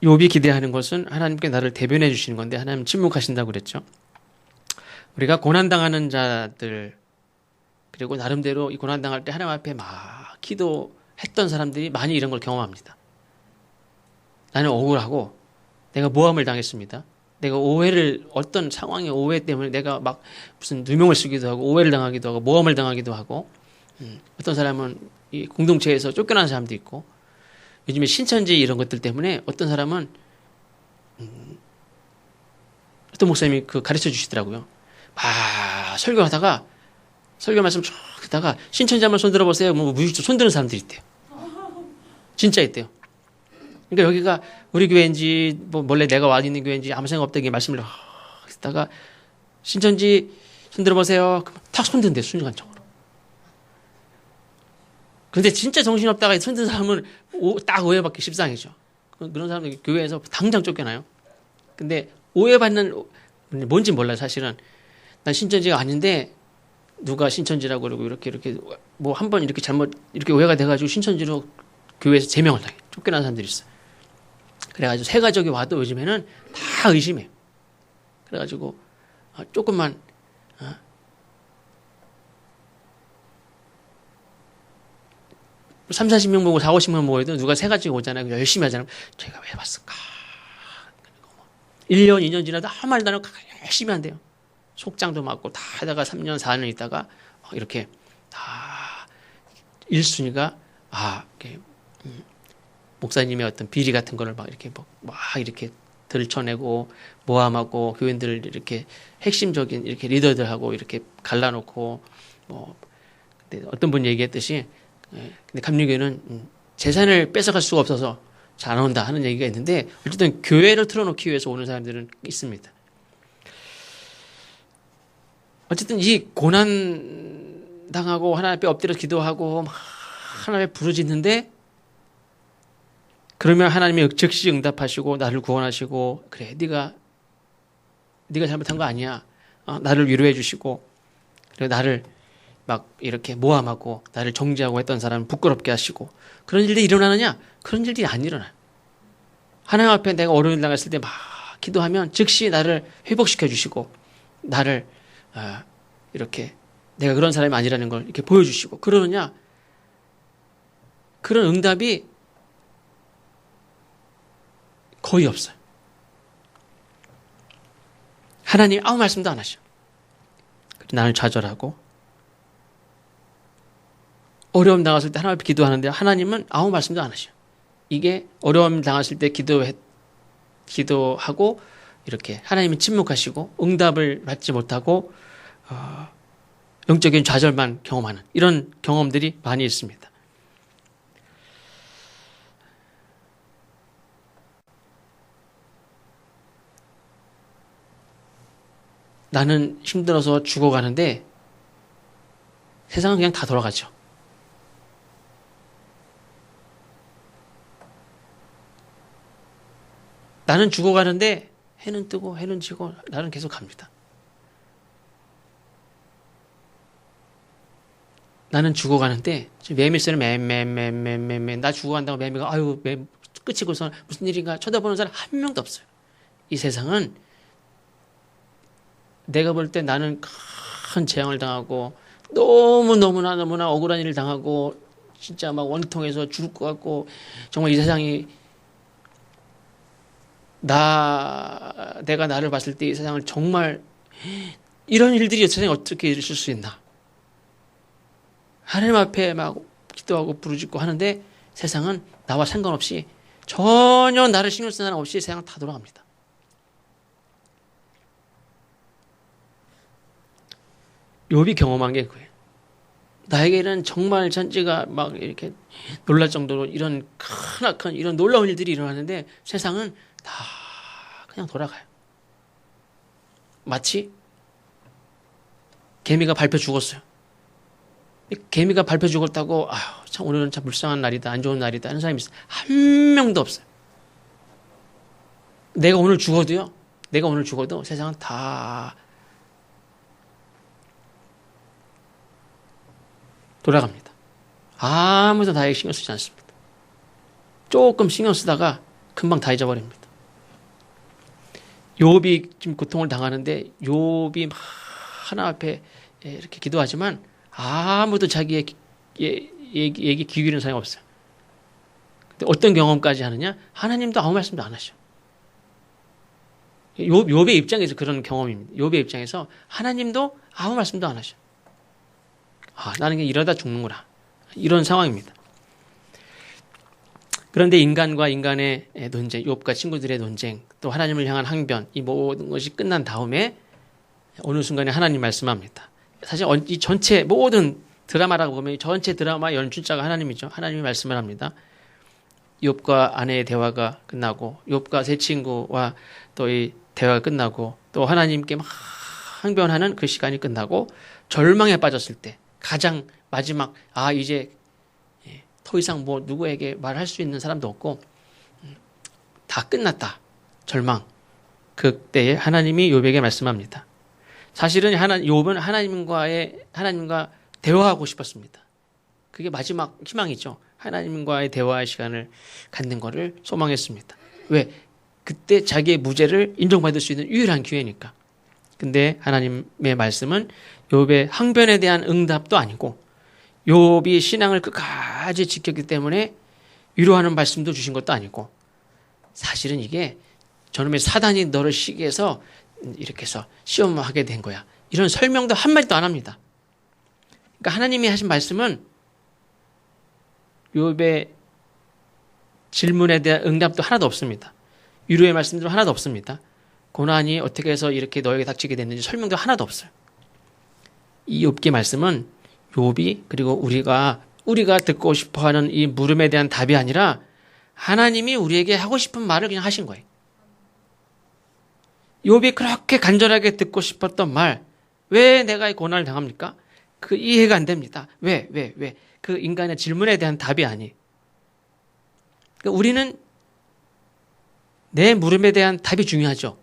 욥이 기대하는 것은 하나님께 나를 대변해 주시는 건데 하나님 침묵하신다고 그랬죠. 우리가 고난당하는 자들 그리고 나름대로 이 고난당할 때 하나님 앞에 막 기도했던 사람들이 많이 이런 걸 경험합니다. 나는 억울하고 내가 모함을 당했습니다. 내가 오해를 어떤 상황의 오해 때문에 내가 막 무슨 누명을 쓰기도 하고 오해를 당하기도 하고 모함을 당하기도 하고 어떤 사람은 이 공동체에서 쫓겨난 사람도 있고 요즘에 신천지 이런 것들 때문에 어떤 사람은 어떤 목사님이 그 가르쳐 주시더라고요. 설교하다가 설교 말씀 쭉 듣다가 신천지 한번 손 들어보세요. 뭐 무의식적으로 손 드는 사람들이 있대요. 진짜 있대요. 그러니까 여기가 우리 교회인지 뭐 원래 내가 와 있는 교회인지 아무 생각 없다게 말씀을 듣다가 신천지 손 들어보세요. 탁 손 든대 순간적으로. 근데 진짜 정신없다가 손 든 사람은 딱 오해받기 십상이죠. 그런 사람들 교회에서 당장 쫓겨나요. 근데 오해받는 뭔지 몰라요. 사실은 난 신천지가 아닌데 누가 신천지라고 그러고 이렇게 뭐 한 번 이렇게 잘못 이렇게 오해가 돼가지고 신천지로 교회에서 제명을 당해 쫓겨난 사람들이 있어요. 그래가지고 새 가족이 와도 요즘에는 다 의심해요. 그래가지고 조금만 3, 40명 보고 4, 50명 모여도 누가 새 가족이 오잖아요. 열심히 하잖아요. 제가 왜 왔을까? 1년, 2년 지나도 아무 말도 안 하고 열심히 한대요. 속장도 맞고 다 하다가 3년, 4년 있다가 이렇게 다 1순위가 이렇게 목사님의 어떤 비리 같은 거를 막 이렇게 들춰내고 모함하고 교인들을 이렇게 핵심적인 이렇게 리더들하고 이렇게 갈라놓고 근데 어떤 분 얘기했듯이 근데 감리교회는 재산을 뺏어갈 수가 없어서 잘 안 온다 하는 얘기가 있는데 어쨌든 교회를 틀어놓기 위해서 오는 사람들은 있습니다. 어쨌든 이 고난 당하고 하나님 앞에 엎드려 기도하고 하나님 앞에 부르짖는데 그러면 하나님이 즉시 응답하시고 나를 구원하시고 그래 네가 잘못한 거 아니야. 나를 위로해 주시고 그리고 나를 막 이렇게 모함하고 나를 정죄하고 했던 사람을 부끄럽게 하시고 그런 일들이 일어나느냐? 그런 일들이 안 일어나요. 하나님 앞에 내가 어려움을 당했을 때 막 기도하면 즉시 나를 회복시켜 주시고 나를 이렇게 내가 그런 사람이 아니라는 걸 이렇게 보여주시고 그러느냐? 그런 응답이 거의 없어요. 하나님 아무 말씀도 안 하셔. 나를 좌절하고 어려움 당했을 때 하나님 앞에 기도하는데 하나님은 아무 말씀도 안 하셔. 이게 어려움 당했을 때 기도하고 이렇게 하나님이 침묵하시고 응답을 받지 못하고 영적인 좌절만 경험하는 이런 경험들이 많이 있습니다. 나는 힘들어서 죽어가는데 세상은 그냥 다 돌아가죠. 나는 죽어가는데 해는 뜨고 해는 지고 나는 계속 갑니다. 나는 죽어가는데 매미새는 매매매매매 나 죽어간다고 매미가 아유 끝이고서 무슨 일인가 쳐다보는 사람 한 명도 없어요. 이 세상은 내가 볼 때 나는 큰 재앙을 당하고 너무나 억울한 일을 당하고 진짜 막 원통해서 죽을 것 같고 정말 이 세상이 내가 나를 봤을 때 이 세상을 정말 이런 일들이 세상에 어떻게 있을 수 있나. 하나님 앞에 막 기도하고 부르짖고 하는데 세상은 나와 상관없이 전혀 나를 신경 쓰는 사람 없이 세상은 다 돌아갑니다. 욥이 경험한 게 그거예요. 나에게는 정말 천지가 막 이렇게 놀랄 정도로 이런 크나큰 이런 놀라운 일들이 일어나는데 세상은 다 그냥 돌아가요. 마치 개미가 밟혀 죽었어요. 개미가 밟혀 죽었다고 참 오늘은 참 불쌍한 날이다 안 좋은 날이다 하는 사람이 있어요. 한 명도 없어요. 내가 오늘 죽어도 세상은 다 돌아갑니다. 아무도 나에게 신경 쓰지 않습니다. 조금 신경 쓰다가 금방 다 잊어버립니다. 욥이 지금 고통을 당하는데 욥이 막 하나님 앞에 이렇게 기도하지만 아무도 자기의 얘기 귀 기울이는 사람이 없어요. 근데 어떤 경험까지 하느냐? 하나님도 아무 말씀도 안 하셔. 욥의 입장에서 그런 경험입니다. 욥의 입장에서 하나님도 아무 말씀도 안 하셔. 나는 그냥 이러다 죽는구나. 이런 상황입니다. 그런데 인간과 인간의 논쟁, 욥과 친구들의 논쟁, 또 하나님을 향한 항변, 이 모든 것이 끝난 다음에 어느 순간에 하나님 말씀합니다. 사실 이 전체 모든 드라마라고 보면 이 전체 드라마 연출자가 하나님이죠. 하나님이 말씀을 합니다. 욥과 아내의 대화가 끝나고 욥과 세 친구와 또 이 대화가 끝나고 또 하나님께 막 항변하는 그 시간이 끝나고 절망에 빠졌을 때 가장 마지막 이제 더 이상 뭐 누구에게 말할 수 있는 사람도 없고 다 끝났다. 절망. 그때에 하나님이 욥에게 말씀합니다. 사실은 욥은 하나님과 대화하고 싶었습니다. 그게 마지막 희망이죠. 하나님과의 대화의 시간을 갖는 것을 소망했습니다. 왜? 그때 자기의 무죄를 인정받을 수 있는 유일한 기회니까. 근데 하나님의 말씀은 욥의 항변에 대한 응답도 아니고 욥이 신앙을 끝까지 지켰기 때문에 위로하는 말씀도 주신 것도 아니고 사실은 이게 저놈의 사단이 너를 시기해 해서 이렇게 해서 시험하게 된 거야. 이런 설명도 한마디도 안 합니다. 그러니까 하나님이 하신 말씀은 욥의 질문에 대한 응답도 하나도 없습니다. 위로의 말씀도 하나도 없습니다. 고난이 어떻게 해서 이렇게 너에게 닥치게 됐는지 설명도 하나도 없어요. 이 욥기의 말씀은 욥이 그리고 우리가 듣고 싶어하는 이 물음에 대한 답이 아니라 하나님이 우리에게 하고 싶은 말을 그냥 하신 거예요. 욥이 그렇게 간절하게 듣고 싶었던 말, 왜 내가 이 고난을 당합니까? 그 이해가 안 됩니다. 왜? 그 인간의 질문에 대한 답이 아니. 그러니까 우리는 내 물음에 대한 답이 중요하죠.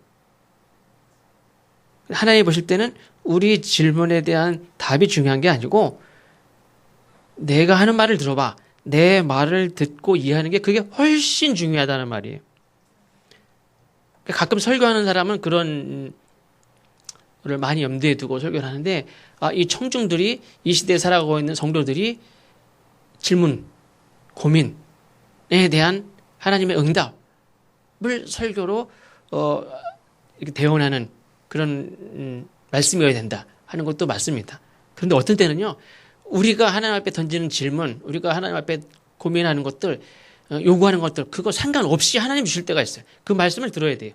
하나님이 보실 때는 우리 질문에 대한 답이 중요한 게 아니고 내가 하는 말을 들어봐. 내 말을 듣고 이해하는 게 그게 훨씬 중요하다는 말이에요. 가끔 설교하는 사람은 그런 걸 많이 염두에 두고 설교를 하는데 이 청중들이 이 시대에 살아가고 있는 성도들이 질문, 고민에 대한 하나님의 응답을 설교로 이렇게 대언하는 그런 말씀이어야 된다 하는 것도 맞습니다. 그런데 어떤 때는요, 우리가 하나님 앞에 던지는 질문, 우리가 하나님 앞에 고민하는 것들, 요구하는 것들, 그거 상관없이 하나님 주실 때가 있어요. 그 말씀을 들어야 돼요.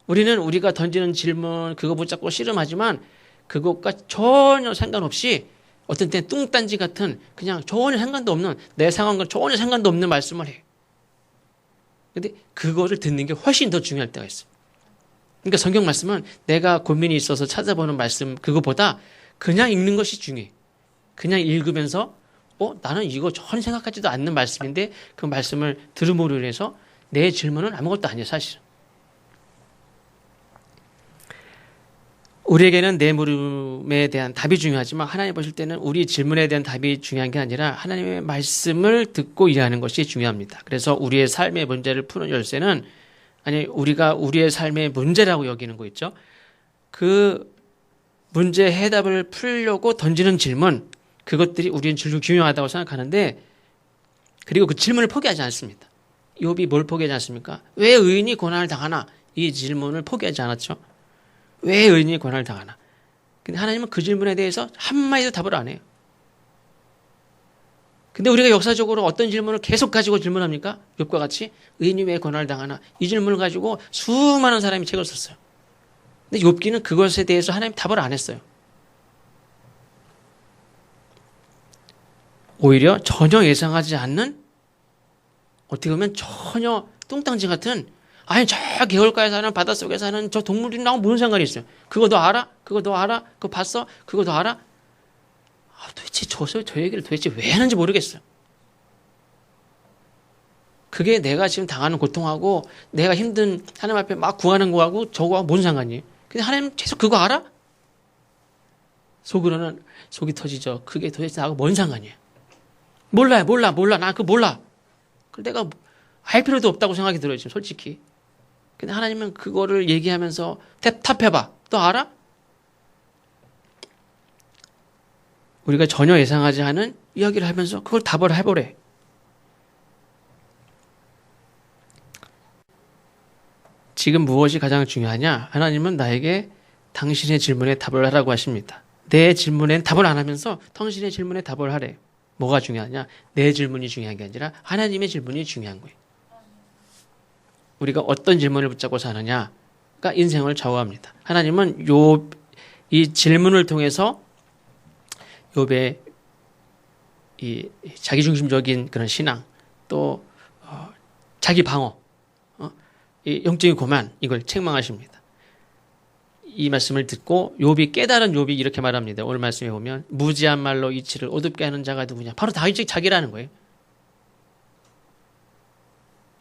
우리는 우리가 던지는 질문, 그거 붙잡고 씨름하지만 그것과 전혀 상관없이 어떤 때는 뚱딴지 같은 그냥 전혀 상관도 없는 내 상황과 전혀 상관도 없는 말씀을 해요. 근데 그거를 듣는 게 훨씬 더 중요할 때가 있어요. 그러니까 성경 말씀은 내가 고민이 있어서 찾아보는 말씀 그거보다 그냥 읽는 것이 중요해. 그냥 읽으면서 나는 이거 전혀 생각하지도 않는 말씀인데 그 말씀을 들음으로 인해서 내 질문은 아무것도 아니에요, 사실은. 우리에게는 내 물음에 대한 답이 중요하지만 하나님 보실 때는 우리 질문에 대한 답이 중요한 게 아니라 하나님의 말씀을 듣고 이해하는 것이 중요합니다. 그래서 우리의 삶의 문제를 푸는 열쇠는 우리가 우리의 삶의 문제라고 여기는 거 있죠. 그 문제 해답을 풀려고 던지는 질문, 그것들이 우리는 중요하다고 생각하는데 그리고 그 질문을 포기하지 않습니다. 욥이 뭘 포기하지 않습니까? 왜 의인이 고난을 당하나? 이 질문을 포기하지 않았죠. 왜 의인이 고난을 당하나? 근데 하나님은 그 질문에 대해서 한마디도 답을 안 해요. 근데 우리가 역사적으로 어떤 질문을 계속 가지고 질문합니까? 욥과 같이 의인이 왜 고난을 당하나? 이 질문을 가지고 수많은 사람이 책을 썼어요. 근데 욥기는 그것에 대해서 하나님 답을 안 했어요. 오히려 전혀 예상하지 않는 어떻게 보면 전혀 뚱땅지 같은 저 개울가에 사는 바닷속에 사는 저 동물이랑 무슨 상관이 있어요? 그거 너 알아? 그거 너 알아? 그거 봤어? 그거 너 알아? 도대체 저 얘기를 도대체 왜 하는지 모르겠어요. 그게 내가 지금 당하는 고통하고 내가 힘든 하나님 앞에 막 구하는 거하고 저거하고 뭔 상관이에요? 근데 하나님 계속 그거 알아? 속으로는 속이 터지죠. 그게 도대체 나하고 뭔 상관이에요? 몰라. 나 그거 몰라. 내가 할 필요도 없다고 생각이 들어요, 지금 솔직히. 근데 하나님은 그거를 얘기하면서 답해봐. 너 알아? 우리가 전혀 예상하지 않은 이야기를 하면서 그걸 답을 해보래. 지금 무엇이 가장 중요하냐? 하나님은 나에게 당신의 질문에 답을 하라고 하십니다. 내 질문엔 답을 안 하면서 당신의 질문에 답을 하래. 뭐가 중요하냐? 내 질문이 중요한 게 아니라 하나님의 질문이 중요한 거예요. 우리가 어떤 질문을 붙잡고 사느냐가 인생을 좌우합니다. 하나님은 이 질문을 통해서 욥의 이 자기중심적인 그런 신앙, 또 자기 방어, 이 영적인 고만, 이걸 책망하십니다. 이 말씀을 듣고 욥이 깨달은 욥이 이렇게 말합니다. 오늘 말씀에 보면 무지한 말로 이치를 어둡게 하는 자가 누구냐? 바로 다윗이 자기라는 거예요.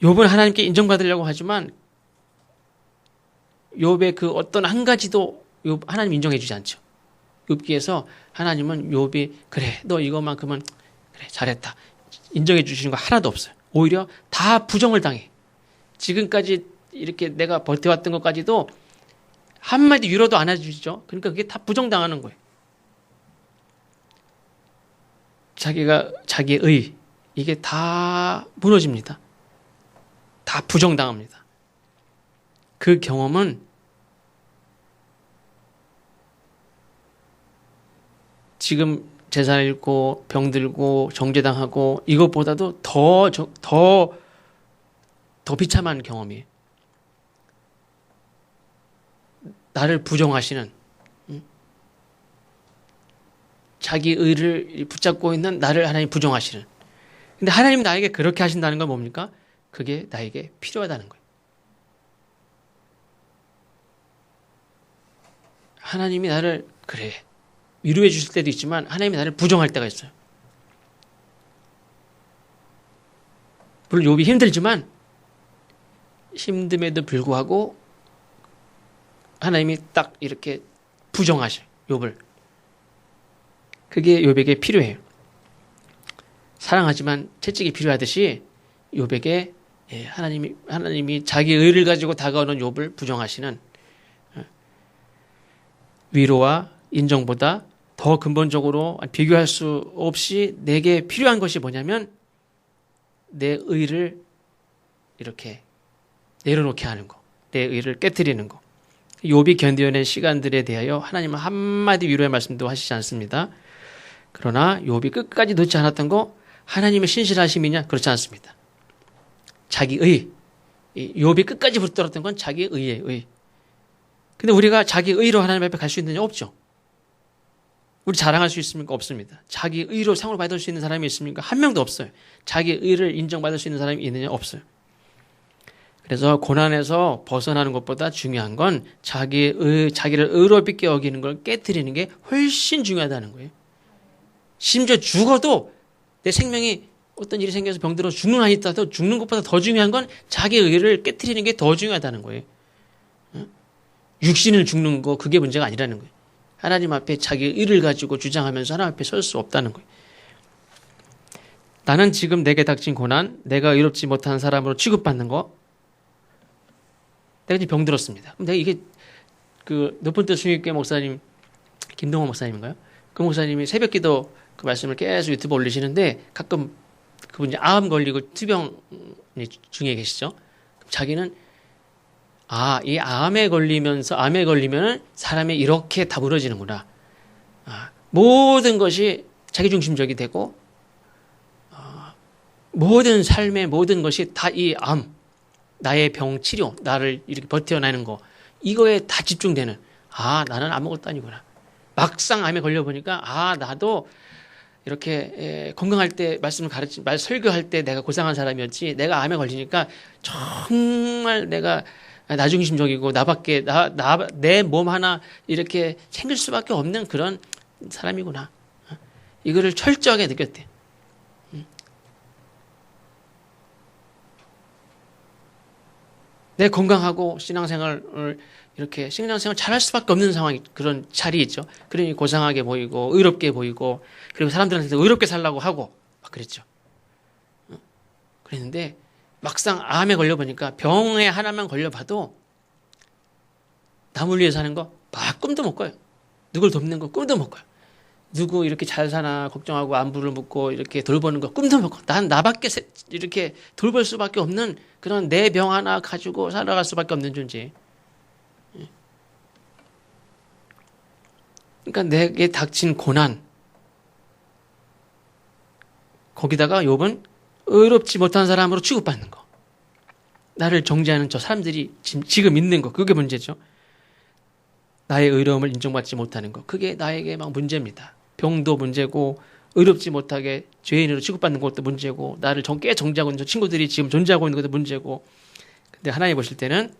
욥은 하나님께 인정받으려고 하지만 욥의 그 어떤 한 가지도 하나님 인정해 주지 않죠. 욥기에서 하나님은 욥이 그래 너 이것만큼은 그래 잘했다 인정해 주시는 거 하나도 없어요. 오히려 다 부정을 당해. 지금까지 이렇게 내가 버텨왔던 것까지도 한마디 위로도 안 해주죠. 그러니까 그게 다 부정당하는 거예요. 자기의 의 이게 다 무너집니다. 다 부정당합니다. 그 경험은 지금 재산 잃고 병들고 정죄당하고 이것보다도 더 비참한 경험이에요. 나를 부정하시는, 자기 의를 붙잡고 있는 나를 하나님 부정하시는. 근데 하나님 나에게 그렇게 하신다는 건 뭡니까? 그게 나에게 필요하다는 거예요. 하나님이 나를 그래 위로해 주실 때도 있지만 하나님이 나를 부정할 때가 있어요. 물론 욥이 힘들지만 힘듦에도 불구하고 하나님이 딱 이렇게 부정하셔요. 욥을. 그게 욥에게 필요해요. 사랑하지만 채찍이 필요하듯이 욥에게 하나님이 자기 의를 가지고 다가오는 욥을 부정하시는 위로와 인정보다 더 근본적으로 비교할 수 없이 내게 필요한 것이 뭐냐면 내 의를 이렇게 내려놓게 하는 거, 내 의를 깨트리는 거. 욥이 견뎌낸 시간들에 대하여 하나님은 한마디 위로의 말씀도 하시지 않습니다. 그러나 욥이 끝까지 놓지 않았던 거 하나님의 신실하심이냐? 그렇지 않습니다. 자기 의. 욥이 끝까지 붙들었던 건 자기 의의 의. 근데 우리가 자기 의로 하나님 앞에 갈 수 있느냐? 없죠. 우리 자랑할 수 있습니까? 없습니다. 자기 의로 상을 받을 수 있는 사람이 있습니까? 한 명도 없어요. 자기 의를 인정받을 수 있는 사람이 있느냐? 없어요. 그래서 고난에서 벗어나는 것보다 중요한 건 자기를 의롭게 여기는 걸 깨트리는 게 훨씬 중요하다는 거예요. 심지어 죽어도 내 생명이 어떤 일이 생겨서 병들어 죽는 한이 있다도 죽는 것보다 더 중요한 건 자기 의를 깨트리는 게 더 중요하다는 거예요. 육신을 죽는 거 그게 문제가 아니라는 거예요. 하나님 앞에 자기 의를 가지고 주장하면서 하나님 앞에 설 수 없다는 거예요. 나는 지금 내게 닥친 고난, 내가 의롭지 못한 사람으로 취급받는 거, 내가 지금 병들었습니다. 그럼 내가 이게 높은 뜻 순위교회 목사님 김동호 목사님인가요? 그 목사님이 새벽기도 그 말씀을 계속 유튜브 올리시는데 가끔 그분이 암 걸리고 투병 중에 계시죠. 자기는 이 암에 걸리면 사람이 이렇게 다 무너지는구나. 모든 것이 자기중심적이 되고 모든 삶의 모든 것이 다 이 암, 나의 병 치료, 나를 이렇게 버텨내는 거 이거에 다 집중되는 나는 아무것도 아니구나. 막상 암에 걸려보니까 나도 이렇게 건강할 때 설교할 때 내가 고생한 사람이었지 내가 암에 걸리니까 정말 내가 나중심적이고 나밖에 내 몸 하나 이렇게 챙길 수밖에 없는 그런 사람이구나. 이거를 철저하게 느꼈대. 내 건강하고 신앙생활을 잘할 수밖에 없는 상황이 그런 자리에 있죠. 그러니 고상하게 보이고 의롭게 보이고 그리고 사람들한테 의롭게 살라고 하고 막 그랬죠. 그랬는데 막상 암에 걸려보니까 병에 하나만 걸려봐도 남을 위해 사는 거 막 꿈도 못 꿔요. 누굴 돕는 거 꿈도 못 꿔요. 누구 이렇게 잘 사나 걱정하고 안부를 묻고 이렇게 돌보는 거 꿈도 못 꿔. 난 나밖에 이렇게 돌볼 수밖에 없는 그런 내 병 하나 가지고 살아갈 수밖에 없는 존재. 그러니까 내게 닥친 고난, 거기다가 욥은 의롭지 못한 사람으로 취급받는 거. 나를 정죄하는 저 사람들이 지금 있는 거. 그게 문제죠. 나의 의로움을 인정받지 못하는 거. 그게 나에게 막 문제입니다. 병도 문제고 의롭지 못하게 죄인으로 취급받는 것도 문제고 나를 꽤 정죄하고 있는 저 친구들이 지금 존재하고 있는 것도 문제고. 근데 하나님 보실 때는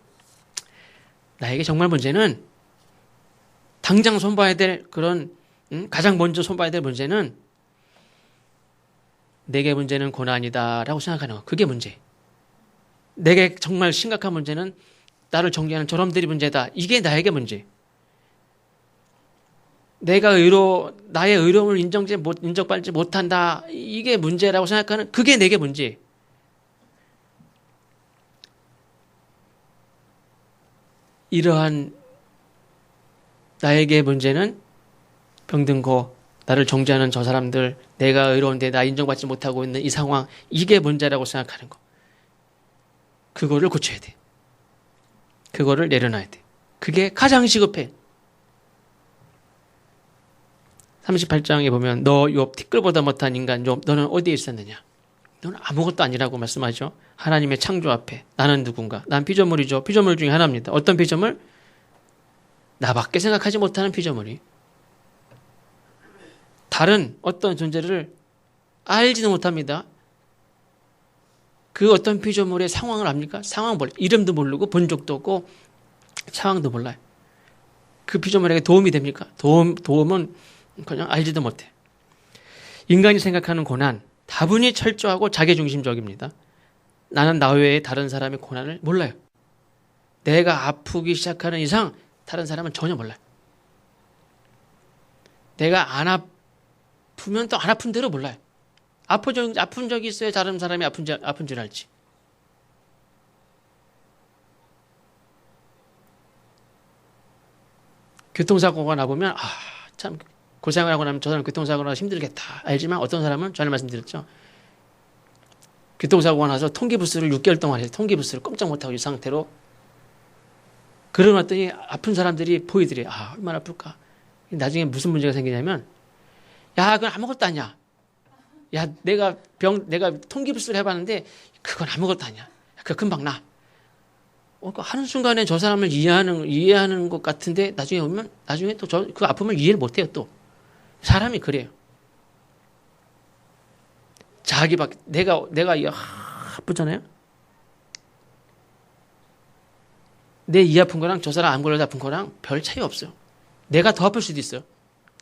나에게 정말 문제는 당장 손봐야 될 그런 가장 먼저 손봐야 될 문제는 내게 문제는 고난이다라고 생각하는 거. 그게 문제. 내게 정말 심각한 문제는 나를 정죄하는 저놈들이 문제다. 이게 나에게 문제. 나의 의로움을 인정받지 못한다. 이게 문제라고 생각하는 그게 내게 문제. 이러한 나에게 문제는 병든고 나를 정죄하는 저 사람들, 내가 의로운데 나 인정받지 못하고 있는 이 상황, 이게 문제라고 생각하는 거. 그거를 고쳐야 돼. 그거를 내려놔야 돼. 그게 가장 시급해. 38장에 보면 너 욥 티끌보다 못한 인간 욥 너는 어디에 있었느냐? 너는 아무것도 아니라고 말씀하죠. 하나님의 창조 앞에 나는 누군가? 난 피조물이죠. 피조물 중에 하나입니다. 어떤 피조물? 나밖에 생각하지 못하는 피조물이. 다른 어떤 존재를 알지도 못합니다. 그 어떤 피조물의 상황을 압니까? 상황 몰라요. 이름도 모르고 본 적도 없고 상황도 몰라요. 그 피조물에게 도움이 됩니까? 도움은 그냥 알지도 못해. 인간이 생각하는 고난, 다분히 철저하고 자기중심적입니다. 나는 나 외에 다른 사람의 고난을 몰라요. 내가 아프기 시작하는 이상 다른 사람은 전혀 몰라요. 내가 안 아프면 또 안 아픈 대로 몰라요. 아픈 적이 있어야 다른 사람이 아픈 줄 알지. 교통사고가 나보면 참 고생을 하고 나면 저 사람 교통사고가 나서 힘들겠다. 알지만 어떤 사람은 전에 말씀드렸죠. 교통사고가 나서 통기부스를 6개월 동안 해서 통기부스를 꼼짝 못하고 이 상태로 그러고 났더니 아픈 사람들이 보이더래. 얼마나 아플까. 나중에 무슨 문제가 생기냐면 그건 아무것도 아니야. 내가 통기부스를 해봤는데 그건 아무것도 아니야. 그거 금방 나. 하는 순간에 저 사람을 이해하는 것 같은데 나중에 오면 나중에 또 그 아픔을 이해를 못해요. 또 사람이 그래요. 내가 아프잖아요. 내 이 아픈 거랑 저 사람 안 걸려도 아픈 거랑 별 차이 없어요. 내가 더 아플 수도 있어요.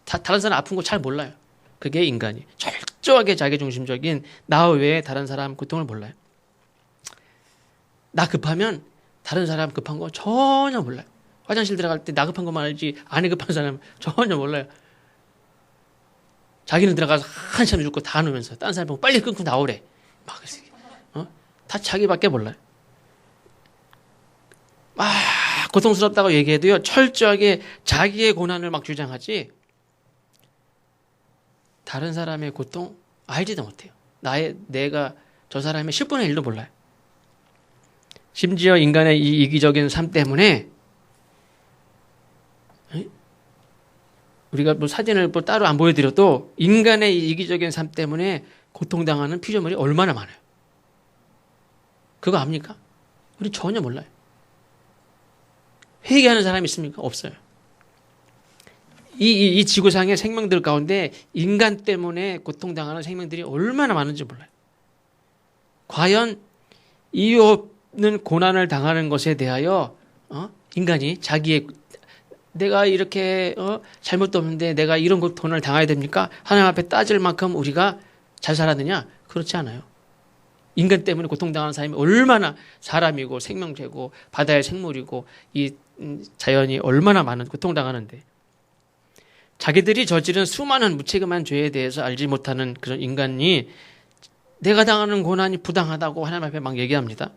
다른 사람 아픈 거 잘 몰라요. 그게 인간이 철저하게 자기중심적인 나 외에 다른 사람 고통을 몰라요. 나 급하면 다른 사람 급한 거 전혀 몰라요. 화장실 들어갈 때 나 급한 것만 알지 안에 급한 사람 전혀 몰라요. 자기는 들어가서 한참 죽고 다 놓으면서 딴 사람 보고 빨리 끊고 나오래. 다 자기밖에 몰라요. 고통스럽다고 얘기해도요, 철저하게 자기의 고난을 막 주장하지, 다른 사람의 고통 알지도 못해요. 내가 저 사람의 10분의 1도 몰라요. 심지어 인간의 이 이기적인 삶 때문에, 우리가 사진을 따로 안 보여드려도, 인간의 이 이기적인 삶 때문에 고통당하는 피조물이 얼마나 많아요. 그거 압니까? 우리 전혀 몰라요. 회개하는 사람이 있습니까? 없어요. 이 지구상의 생명들 가운데 인간 때문에 고통당하는 생명들이 얼마나 많은지 몰라요. 과연 이웃은 고난을 당하는 것에 대하여 인간이 내가 이렇게 잘못도 없는데 내가 이런 고통을 당해야 됩니까? 하나님 앞에 따질 만큼 우리가 잘 살았느냐? 그렇지 않아요. 인간 때문에 고통당하는 사람이 얼마나 사람이고 생명체고 바다의 생물이고 이 자연이 얼마나 많은 고통당하는데, 자기들이 저지른 수많은 무책임한 죄에 대해서 알지 못하는 그런 인간이 내가 당하는 고난이 부당하다고 하나님 앞에 막 얘기합니다.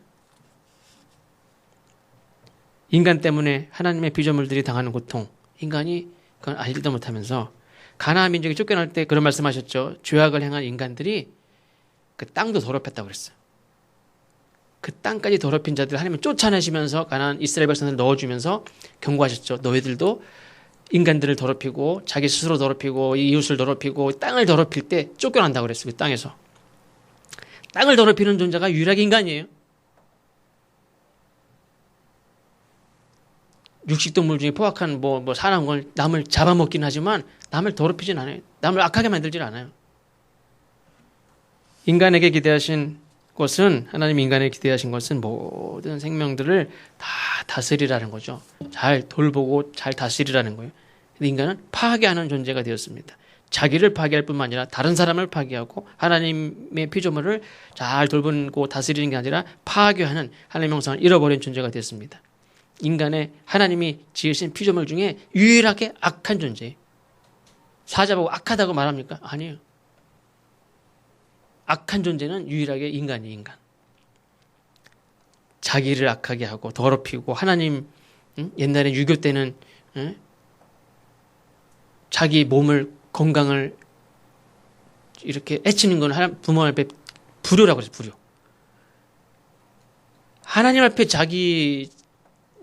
인간 때문에 하나님의 피조물들이 당하는 고통, 인간이 그건 알지도 못하면서 가나안 민족이 쫓겨날 때 그런 말씀하셨죠. 죄악을 행한 인간들이 그 땅도 더럽혔다고 그랬어요. 그 땅까지 더럽힌 자들 하나님은 쫓아내시면서 가나안 이스라엘 백성들을 넣어주면서 경고하셨죠. 너희들도 인간들을 더럽히고 자기 스스로 더럽히고 이웃을 더럽히고 땅을 더럽힐 때 쫓겨난다고 그랬어요. 그 땅에서. 땅을 더럽히는 존재가 유일하게 인간이에요. 육식동물 중에 포악한 사나운 걸 남을 잡아먹긴 하지만 남을 더럽히진 않아요. 남을 악하게 만들진 않아요. 인간에게 기대하신 것은 하나님 인간에게 기대하신 것은 모든 생명들을 다 다스리라는 거죠. 잘 돌보고 잘 다스리라는 거예요. 근데 인간은 파괴하는 존재가 되었습니다. 자기를 파괴할 뿐만 아니라 다른 사람을 파괴하고 하나님의 피조물을 잘 돌보고 다스리는 게 아니라 파괴하는 하나님의 형상을 잃어버린 존재가 되었습니다. 인간의 하나님이 지으신 피조물 중에 유일하게 악한 존재예요. 사자보고 악하다고 말합니까? 아니에요. 악한 존재는 유일하게 인간이 인간. 자기를 악하게 하고 더럽히고 하나님 옛날에 유교 때는 자기 몸을 건강을 이렇게 해치는 건 부모 앞에 불효라고 그랬어요. 불효. 하나님 앞에 자기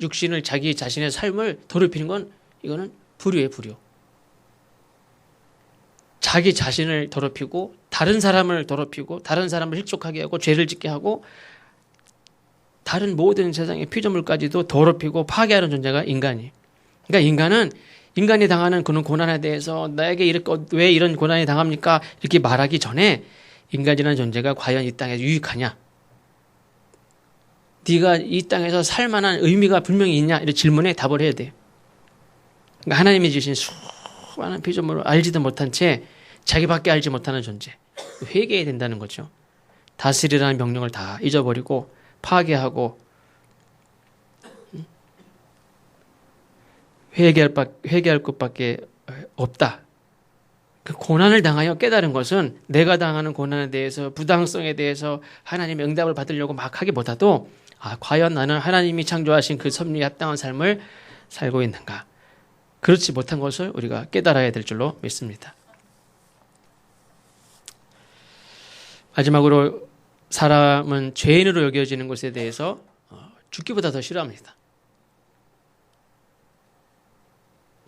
육신을 자기 자신의 삶을 더럽히는 건 이거는 불효예요. 불효. 자기 자신을 더럽히고 다른 사람을 더럽히고 다른 사람을 실족하게 하고 죄를 짓게 하고 다른 모든 세상의 피조물까지도 더럽히고 파괴하는 존재가 인간이에요. 그러니까 인간은 인간이 당하는 그런 고난에 대해서 나에게 왜 이런 고난이 당합니까? 이렇게 말하기 전에 인간이라는 존재가 과연 이 땅에 유익하냐? 네가 이 땅에서 살 만한 의미가 분명히 있냐? 이런 질문에 답을 해야 돼요. 그러니까 하나님이 주신 수많은 피조물을 알지도 못한 채 자기밖에 알지 못하는 존재. 회개해야 된다는 거죠. 다스리라는 명령을 다 잊어버리고 파괴하고 회개할 것밖에 없다. 그 고난을 당하여 깨달은 것은 내가 당하는 고난에 대해서 부당성에 대해서 하나님의 응답을 받으려고 막 하기보다도 과연 나는 하나님이 창조하신 그 섭리에 합당한 삶을 살고 있는가. 그렇지 못한 것을 우리가 깨달아야 될 줄로 믿습니다. 마지막으로 사람은 죄인으로 여겨지는 것에 대해서 죽기보다 더 싫어합니다.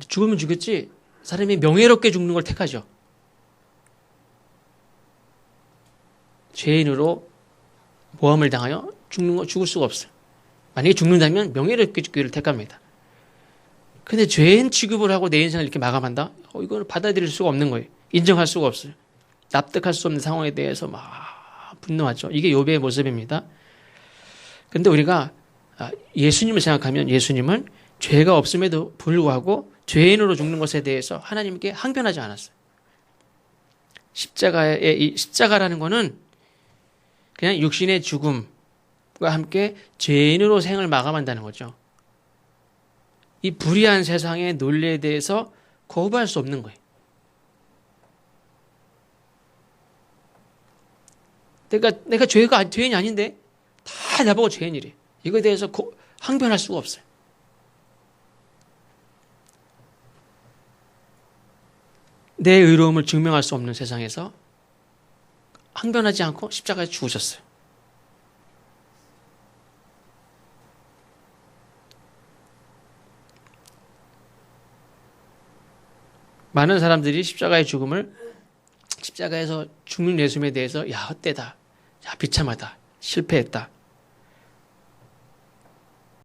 죽으면 죽겠지 사람이 명예롭게 죽는 걸 택하죠. 죄인으로 모함을 당하여 죽을 수가 없어요. 만약에 죽는다면 명예롭게 죽기를 택합니다. 근데 죄인 취급을 하고 내 인생을 이렇게 마감한다? 이거는 받아들일 수가 없는 거예요. 인정할 수가 없어요. 납득할 수 없는 상황에 대해서 막 분노하죠. 이게 욥의 모습입니다. 근데 우리가 예수님을 생각하면 예수님은 죄가 없음에도 불구하고 죄인으로 죽는 것에 대해서 하나님께 항변하지 않았어요. 십자가라는 거는 그냥 육신의 죽음과 함께 죄인으로 생을 마감한다는 거죠. 이 불의한 세상의 논리에 대해서 거부할 수 없는 거예요. 내가 죄인이 아닌데 다 나보고 죄인이래. 이거에 대해서 항변할 수가 없어요. 내 의로움을 증명할 수 없는 세상에서 항변하지 않고 십자가에 죽으셨어요. 많은 사람들이 십자가에서 죽는 예수님에 대해서 야 헛되다, 야 비참하다, 실패했다